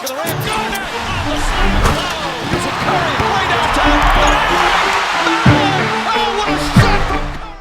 for the win. Garnett on the slam. Using Curry way downtown. Oh, what a shot from Curry!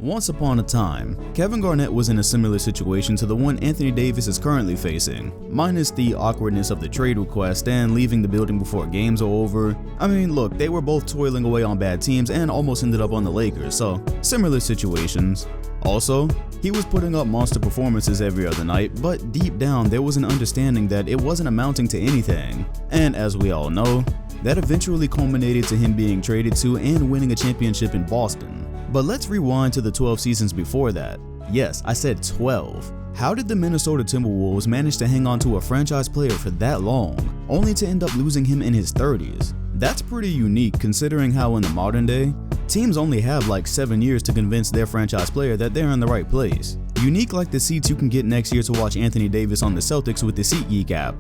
Once upon a time, Kevin Garnett was in a similar situation to the one Anthony Davis is currently facing, minus the awkwardness of the trade request and leaving the building before games are over. I mean, look, they were both toiling away on bad teams and almost ended up on the Lakers, so similar situations. Also, he was putting up monster performances every other night, but deep down there was an understanding that it wasn't amounting to anything. And as we all know, that eventually culminated to him being traded to and winning a championship in Boston. But let's rewind to the 12 seasons before that. Yes, I said 12. How did the Minnesota Timberwolves manage to hang on to a franchise player for that long, only to end up losing him in his 30s? That's pretty unique considering how in the modern day, teams only have like 7 years to convince their franchise player that they're in the right place. Unique like the seats you can get next year to watch Anthony Davis on the Celtics with the SeatGeek app.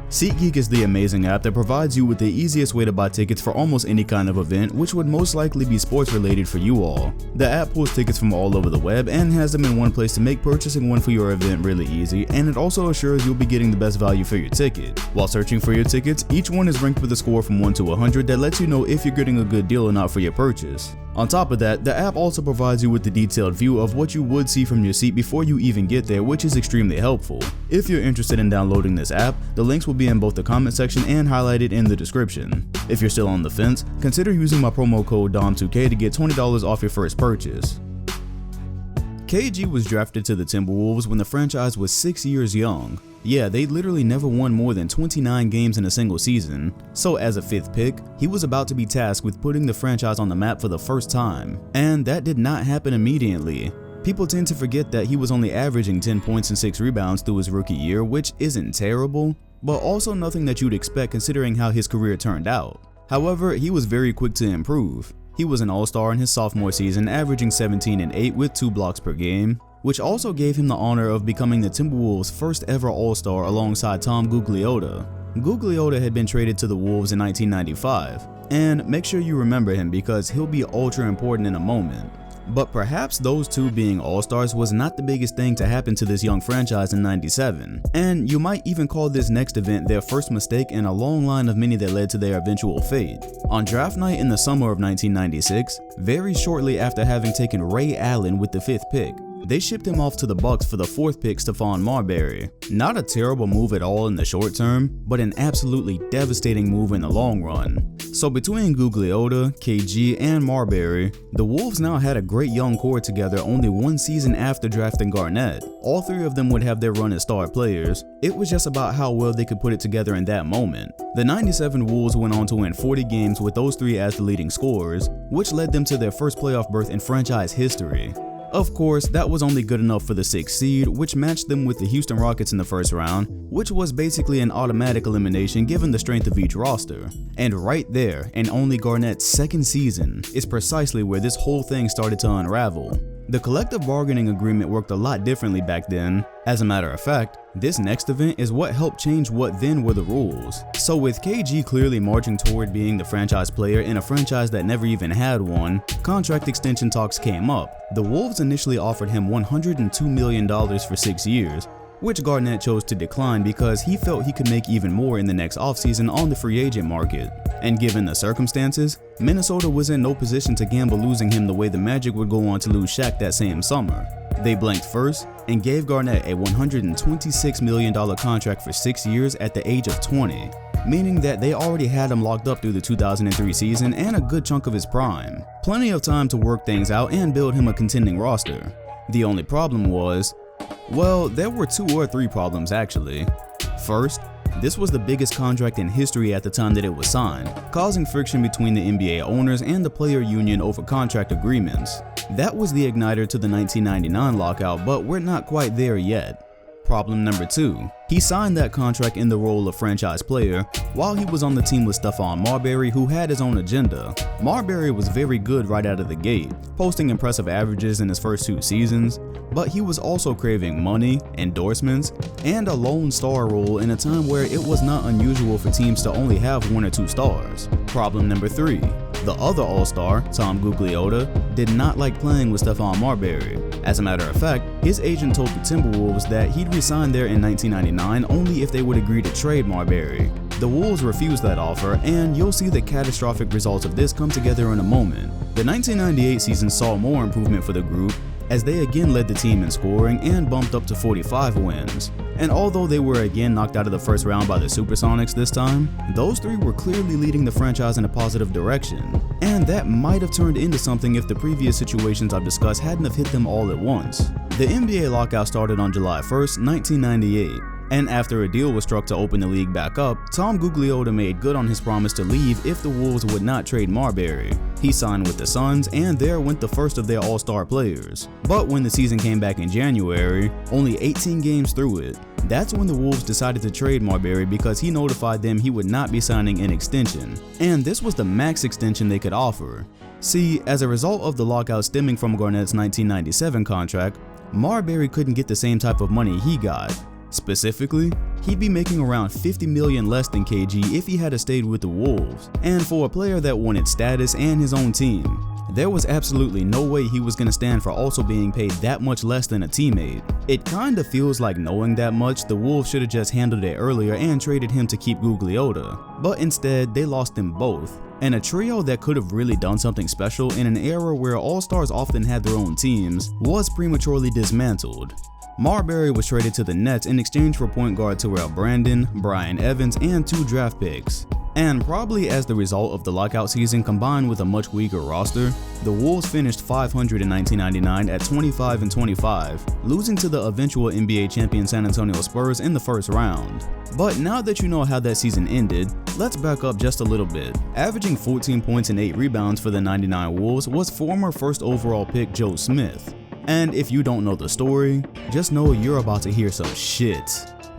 SeatGeek is the amazing app that provides you with the easiest way to buy tickets for almost any kind of event, which would most likely be sports related for you all. The app pulls tickets from all over the web and has them in one place to make purchasing one for your event really easy, and it also assures you'll be getting the best value for your ticket. While searching for your tickets, each one is ranked with a score from 1 to 100 that lets you know if you're getting a good deal or not for your purchase. On top of that, the app also provides you with the detailed view of what you would see from your seat before you even get there, which is extremely helpful. If you're interested in downloading this app, the links will be in both the comment section and highlighted in the description. If you're still on the fence, consider using my promo code DOM2K to get $20 off your first purchase. KG was drafted to the Timberwolves when the franchise was 6 years young. Yeah, they literally never won more than 29 games in a single season, so as a 5th pick, he was about to be tasked with putting the franchise on the map for the first time, and that did not happen immediately. People tend to forget that he was only averaging 10 points and 6 rebounds through his rookie year, which isn't terrible, but also nothing that you'd expect considering how his career turned out. However, he was very quick to improve. He was an all-star in his sophomore season, averaging 17 and 8 with 2 blocks per game, which also gave him the honor of becoming the Timberwolves' first ever all-star alongside Tom Gugliotta. Gugliotta had been traded to the Wolves in 1995, and make sure you remember him because he'll be ultra important in a moment. But perhaps those two being all-stars was not the biggest thing to happen to this young franchise in '97, and you might even call this next event their first mistake in a long line of many that led to their eventual fate. On draft night in the summer of 1996, very shortly after having taken Ray Allen with the 5th pick, they shipped him off to the Bucks for the 4th pick, Stephon Marbury. Not a terrible move at all in the short term, but an absolutely devastating move in the long run. So between Gugliotta, KG, and Marbury, the Wolves now had a great young core together only 1 season after drafting Garnett. All 3 of them would have their run as star players. It was just about how well they could put it together in that moment. The '97 Wolves went on to win 40 games with those 3 as the leading scorers, which led them to their first playoff berth in franchise history. Of course, that was only good enough for the 6th seed, which matched them with the Houston Rockets in the first round, which was basically an automatic elimination given the strength of each roster. And right there, in only Garnett's 2nd season, is precisely where this whole thing started to unravel. The collective bargaining agreement worked a lot differently back then. As a matter of fact, this next event is what helped change what then were the rules. So with KG clearly marching toward being the franchise player in a franchise that never even had one, contract extension talks came up. The Wolves initially offered him $102 million for 6 years, which Garnett chose to decline because he felt he could make even more in the next offseason on the free agent market. And given the circumstances, Minnesota was in no position to gamble losing him the way the Magic would go on to lose Shaq that same summer. They blanked first and gave Garnett a $126 million contract for 6 years at the age of 20, meaning that they already had him locked up through the 2003 season and a good chunk of his prime. Plenty of time to work things out and build him a contending roster. The only problem was, well, there were 2 or 3 problems actually. First, this was the biggest contract in history at the time that it was signed, causing friction between the NBA owners and the player union over contract agreements. That was the igniter to the 1999 lockout, but we're not quite there yet. Problem number 2, he signed that contract in the role of franchise player while he was on the team with Stephon Marbury, who had his own agenda. Marbury was very good right out of the gate, posting impressive averages in his first 2 seasons, but he was also craving money, endorsements, and a lone star role in a time where it was not unusual for teams to only have 1 or 2 stars. Problem number 3, the other all-star, Tom Gugliotta, did not like playing with Stephon Marbury. As a matter of fact, his agent told the Timberwolves that he'd resign there in 1999 only if they would agree to trade Marbury. The Wolves refused that offer, and you'll see the catastrophic results of this come together in a moment. The 1998 season saw more improvement for the group, as they again led the team in scoring and bumped up to 45 wins. And although they were again knocked out of the first round by the Supersonics this time, those three were clearly leading the franchise in a positive direction. And that might have turned into something if the previous situations I've discussed hadn't have hit them all at once. The NBA lockout started on July 1st, 1998. And after a deal was struck to open the league back up, Tom Gugliotta made good on his promise to leave if the Wolves would not trade Marbury. He signed with the Suns, and there went the first of their all-star players. But when the season came back in January, only 18 games through it, that's when the Wolves decided to trade Marbury because he notified them he would not be signing an extension. And this was the max extension they could offer. See, as a result of the lockout stemming from Garnett's 1997 contract, Marbury couldn't get the same type of money he got. Specifically, he'd be making around $50 million less than KG if he had stayed with the Wolves, and for a player that wanted status and his own team, there was absolutely no way he was going to stand for also being paid that much less than a teammate. It kinda feels like, knowing that much, the Wolves should have just handled it earlier and traded him to keep Gugliotta, but instead they lost them both. And a trio that could have really done something special in an era where all-stars often had their own teams was prematurely dismantled. Marbury was traded to the Nets in exchange for point guard Terrell Brandon, Brian Evans, and 2 draft picks. And probably as the result of the lockout season combined with a much weaker roster, the Wolves finished 500 in 1999 at 25-25, losing to the eventual NBA champion San Antonio Spurs in the first round. But now that you know how that season ended, let's back up just a little bit. Averaging 14 points and 8 rebounds for the 99 Wolves was former first overall pick Joe Smith. And if you don't know the story, just know you're about to hear some shit.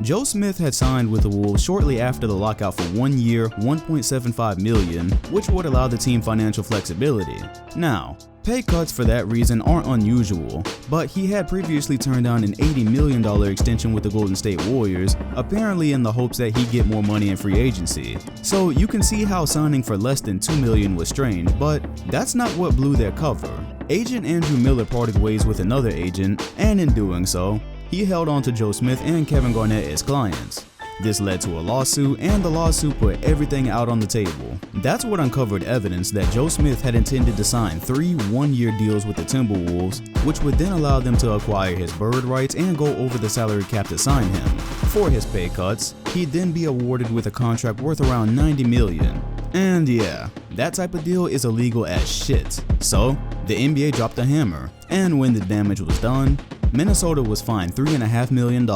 Joe Smith had signed with the Wolves shortly after the lockout for 1 year, $1.75 million, which would allow the team financial flexibility. Now, pay cuts for that reason aren't unusual, but he had previously turned down an $80 million extension with the Golden State Warriors, apparently in the hopes that he'd get more money in free agency. So you can see how signing for less than $2 million was strange, but that's not what blew their cover. Agent Andrew Miller parted ways with another agent, and in doing so, he held on to Joe Smith and Kevin Garnett as clients. This led to a lawsuit, and the lawsuit put everything out on the table. That's what uncovered evidence that Joe Smith had intended to sign 3 one-year deals with the Timberwolves, which would then allow them to acquire his bird rights and go over the salary cap to sign him. For his pay cuts, he'd then be awarded with a contract worth around $90 million. And yeah, that type of deal is illegal as shit. So, the NBA dropped the hammer, and when the damage was done, Minnesota was fined $3.5 million,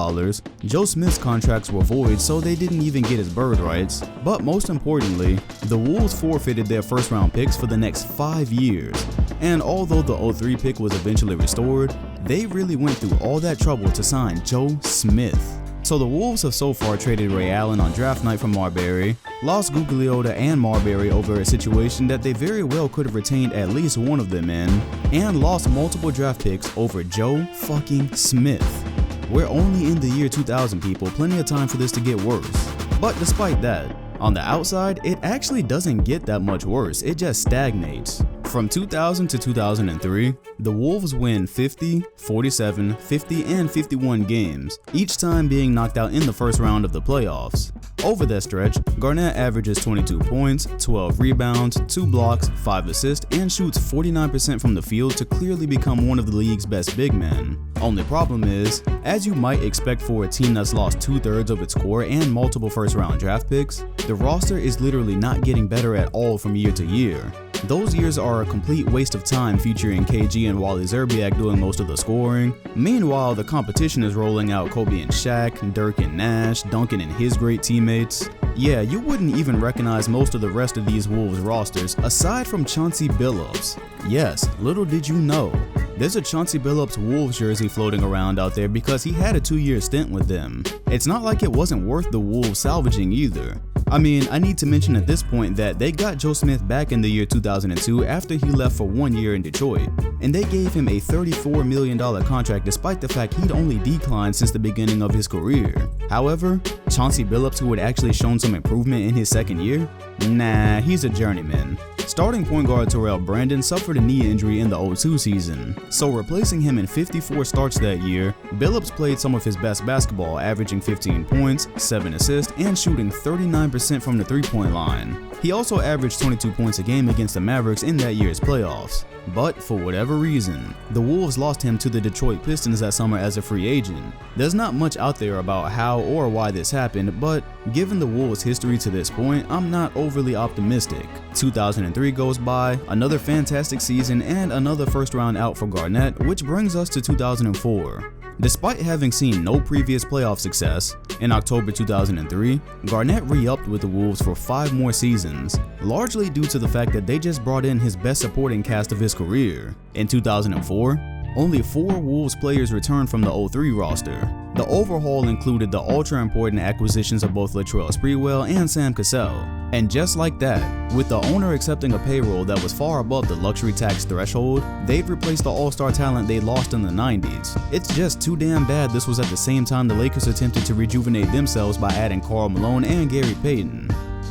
Joe Smith's contracts were void so they didn't even get his bird rights, but most importantly, the Wolves forfeited their first round picks for the next 5 years. And although the 03 pick was eventually restored, they really went through all that trouble to sign Joe Smith. So the Wolves have so far traded Ray Allen on draft night for Marbury, lost Gugliotta and Marbury over a situation that they very well could have retained at least one of them in, and lost multiple draft picks over Joe fucking Smith. We're only in the year 2000, people, plenty of time for this to get worse. But despite that, on the outside, it actually doesn't get that much worse, it just stagnates. From 2000 to 2003, the Wolves win 50, 47, 50, and 51 games, each time being knocked out in the first round of the playoffs. Over that stretch, Garnett averages 22 points, 12 rebounds, 2 blocks, 5 assists, and shoots 49% from the field to clearly become one of the league's best big men. Only problem is, as you might expect for a team that's lost 2/3 of its core and multiple first round draft picks, the roster is literally not getting better at all from year to year. Those years are a complete waste of time featuring KG and Wally Szczerbiak doing most of the scoring. Meanwhile, the competition is rolling out Kobe and Shaq, Dirk and Nash, Duncan and his great teammates. Yeah, you wouldn't even recognize most of the rest of these Wolves rosters aside from Chauncey Billups. Yes, little did you know, there's a Chauncey Billups Wolves jersey floating around out there because he had a 2-year stint with them. It's not like it wasn't worth the Wolves salvaging either. I mean, I need to mention at this point that they got Joe Smith back in the year 2002 after he left for 1 year in Detroit, and they gave him a $34 million contract despite the fact he'd only declined since the beginning of his career. However, Chauncey Billups, who had actually shown some improvement in his second year, Nah, he's a journeyman. Starting point guard Terrell Brandon suffered a knee injury in the 02 season, so replacing him in 54 starts that year, Billups played some of his best basketball, averaging 15 points, 7 assists, and shooting 39% from the three-point line. He also averaged 22 points a game against the Mavericks in that year's playoffs. But for whatever reason, the Wolves lost him to the Detroit Pistons that summer as a free agent. There's not much out there about how or why this happened, but given the Wolves' history to this point, I'm not overly optimistic. 2003 goes by, another fantastic season, and another first-round out for Garnett, which brings us to 2004. Despite having seen no previous playoff success, in October 2003, Garnett re-upped with the Wolves for 5 more seasons, largely due to the fact that they just brought in his best supporting cast of his career. In 2004, only 4 Wolves players returned from the 03 roster. The overhaul included the ultra-important acquisitions of both Latrell Sprewell and Sam Cassell. And just like that, with the owner accepting a payroll that was far above the luxury tax threshold, they'd replaced the all-star talent they lost in the 90s. It's just too damn bad this was at the same time the Lakers attempted to rejuvenate themselves by adding Karl Malone and Gary Payton.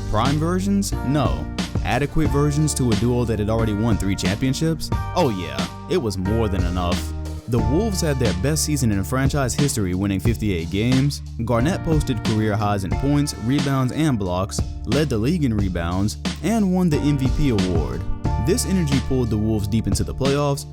Prime versions? No. Adequate versions to a duo that had already won 3 championships? Oh yeah, it was more than enough. The Wolves had their best season in franchise history, winning 58 games. Garnett posted career highs in points, rebounds, and blocks, led the league in rebounds, and won the MVP award. This energy pulled the Wolves deep into the playoffs,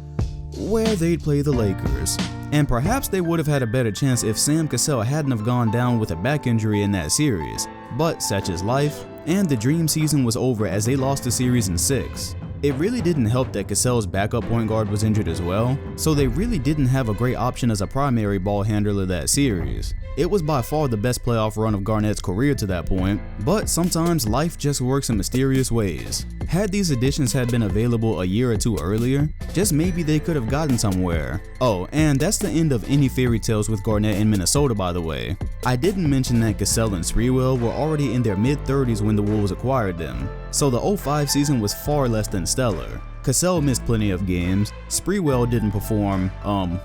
where they'd play the Lakers. And perhaps they would have had a better chance if Sam Cassell hadn't have gone down with a back injury in that series. But such is life, and the dream season was over as they lost the series in 6. It really didn't help that Cassell's backup point guard was injured as well, so they really didn't have a great option as a primary ball handler that series. It was by far the best playoff run of Garnett's career to that point, but sometimes life just works in mysterious ways. Had these additions had been available a year or 2 earlier, just maybe they could have gotten somewhere. Oh, and that's the end of any fairy tales with Garnett in Minnesota, by the way. I didn't mention that Cassell and Sprewell were already in their mid-30s when the Wolves acquired them, so the 05 season was far less than stellar. Cassell missed plenty of games, Sprewell didn't perform,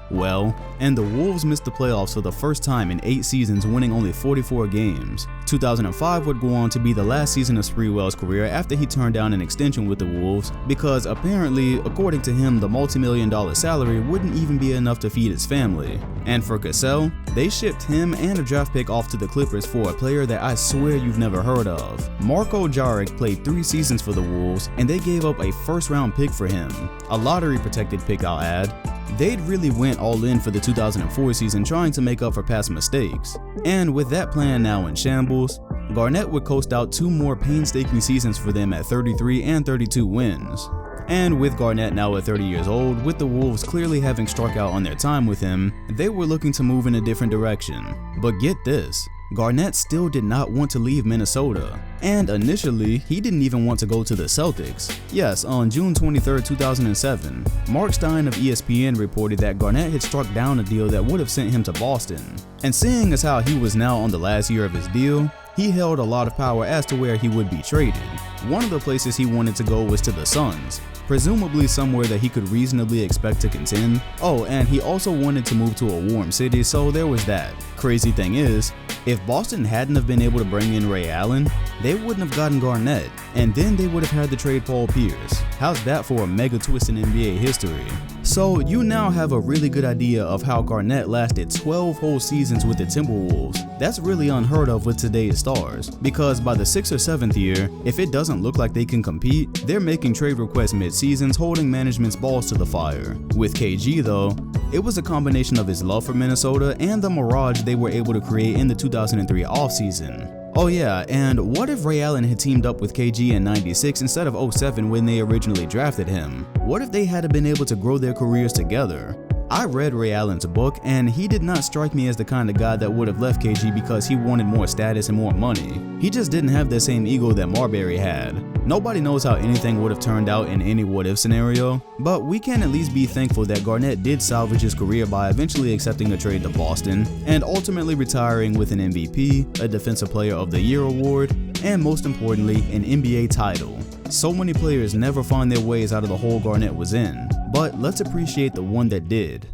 well, and the Wolves missed the playoffs for the first time in 8 seasons, winning only 44 games. 2005 would go on to be the last season of Sprewell's career after he turned down an extension with the Wolves because apparently, according to him, the multi-million-dollar salary wouldn't even be enough to feed his family. And for Cassell, they shipped him and a draft pick off to the Clippers for a player that I swear you've never heard of. Marko Jaric played 3 seasons for the Wolves, and they gave up a first-round pick for him. A lottery-protected pick, I'll add. They'd really went all in for the 2004 season trying to make up for past mistakes. And with that plan now in shambles, Garnett would coast out 2 more painstaking seasons for them at 33 and 32 wins. And with Garnett now at 30 years old, with the Wolves clearly having struck out on their time with him, they were looking to move in a different direction. But get this, Garnett still did not want to leave Minnesota. And initially, he didn't even want to go to the Celtics. Yes, on June 23, 2007, Mark Stein of ESPN reported that Garnett had struck down a deal that would have sent him to Boston. And seeing as how he was now on the last year of his deal, he held a lot of power as to where he would be traded. One of the places he wanted to go was to the Suns, presumably somewhere that he could reasonably expect to contend. Oh, and he also wanted to move to a warm city, so there was that. Crazy thing is, if Boston hadn't have been able to bring in Ray Allen, they wouldn't have gotten Garnett, and then they would have had to trade Paul Pierce. How's that for a mega twist in NBA history? So you now have a really good idea of how Garnett lasted 12 whole seasons with the Timberwolves. That's really unheard of with today's stars, because by the 6th or 7th year, if it doesn't look like they can compete, they're making trade requests mid-seasons, holding management's balls to the fire. With KG though, it was a combination of his love for Minnesota and the mirage they were able to create in the 2003 offseason. Oh yeah, and what if Ray Allen had teamed up with KG in '96 instead of '07 when they originally drafted him? What if they had been able to grow their careers together? I read Ray Allen's book, and he did not strike me as the kind of guy that would have left KG because he wanted more status and more money. He just didn't have the same ego that Marbury had. Nobody knows how anything would have turned out in any what-if scenario, but we can at least be thankful that Garnett did salvage his career by eventually accepting a trade to Boston, and ultimately retiring with an MVP, a Defensive Player of the Year award, and most importantly, an NBA title. So many players never find their ways out of the hole Garnett was in, but let's appreciate the one that did.